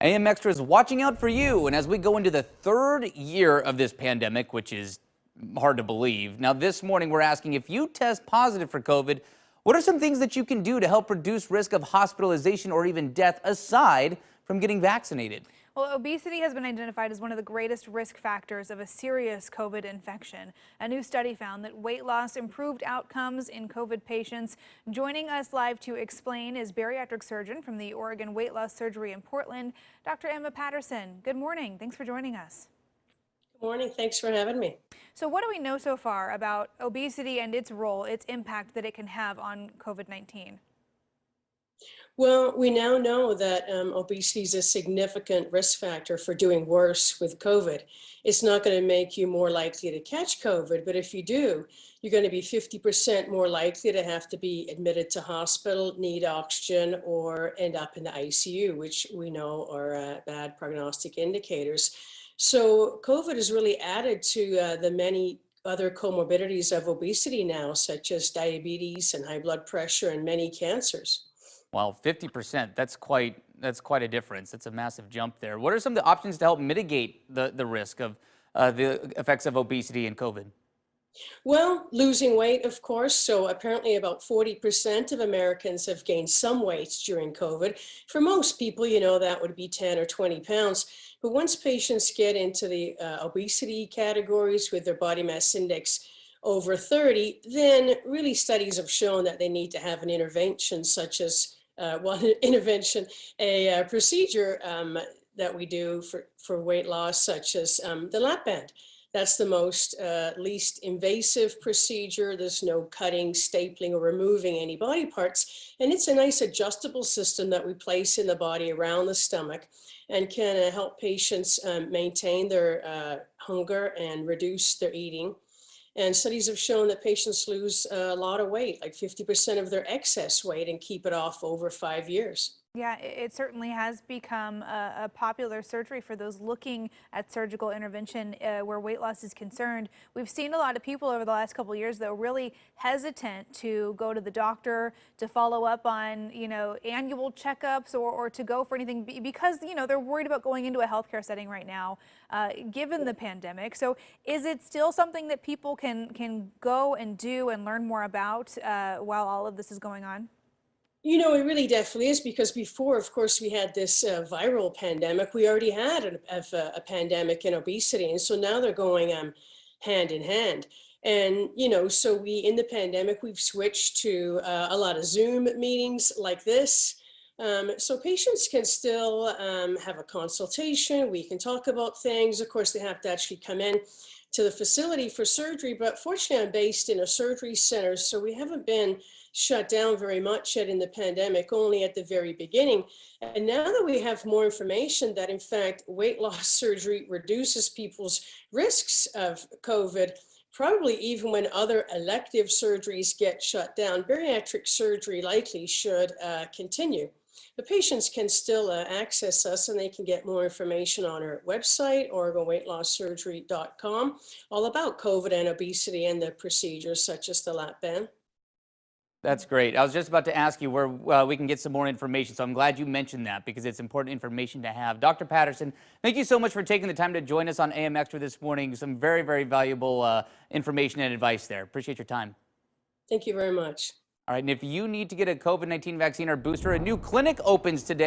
AM Extra is watching out for you. And as we go into the third year of this pandemic, which is hard to believe. Now, this morning, we're asking if you test positive for COVID, what are some things that you can do to help reduce risk of hospitalization or even death aside from getting vaccinated? Well, obesity has been identified as one of the greatest risk factors of a serious COVID infection. A new study found that weight loss improved outcomes in COVID patients. Joining us live to explain is bariatric surgeon from the Oregon Weight Loss Surgery in Portland, Dr. Emma Patterson. Good morning. Thanks for joining us. Good morning. Thanks for having me. So what do we know so far about obesity and its role, its impact that it can have on COVID-19? Well, we now know that obesity is a significant risk factor for doing worse with COVID. It's not going to make you more likely to catch COVID, but if you do, you're going to be 50% more likely to have to be admitted to hospital, need oxygen, or end up in the ICU, which we know are bad prognostic indicators. So COVID has really added to the many other comorbidities of obesity now, such as diabetes and high blood pressure and many cancers. Well, 50%, that's quite a difference. That's a massive jump there. What are some of the options to help mitigate the risk of the effects of obesity and COVID? Well, losing weight, of course. So apparently about 40% of Americans have gained some weight during COVID. For most people, that would be 10 or 20 pounds. But once patients get into the obesity categories with their body mass index over 30, then really studies have shown that they need to have an intervention such as, a procedure that we do for weight loss, such as the lap band. That's the most least invasive procedure. There's no cutting, stapling, or removing any body parts. And it's a nice adjustable system that we place in the body around the stomach and can help patients maintain their hunger and reduce their eating. And studies have shown that patients lose a lot of weight, like 50% of their excess weight, and keep it off over 5 years. Yeah, it certainly has become a popular surgery for those looking at surgical intervention where weight loss is concerned. We've seen a lot of people over the last couple of years, though, really hesitant to go to the doctor, to follow up on, annual checkups or to go for anything because, they're worried about going into a healthcare setting right now, given the pandemic. So is it still something that people can go and do and learn more about while all of this is going on? It really definitely is because before, of course, we had this viral pandemic. We already had a pandemic in obesity. And so now they're going hand in hand. And, so in the pandemic, we've switched to a lot of Zoom meetings like this. So patients can still have a consultation. We can talk about things. Of course, they have to actually come in to the facility for surgery. But fortunately, I'm based in a surgery center, so we haven't been shut down very much yet in the pandemic, only at the very beginning. And now that we have more information that, in fact, weight loss surgery reduces people's risks of COVID, probably even when other elective surgeries get shut down, bariatric surgery likely should continue. The patients can still access us and they can get more information on our website, OregonWeightLossSurgery.com, all about COVID and obesity and the procedures such as the lap band. That's great. I was just about to ask you where we can get some more information, so I'm glad you mentioned that because it's important information to have. Dr. Patterson, thank you so much for taking the time to join us on AM Extra this morning. Some very, very valuable information and advice there. Appreciate your time. Thank you very much. All right, and if you need to get a COVID-19 vaccine or booster, a new clinic opens today.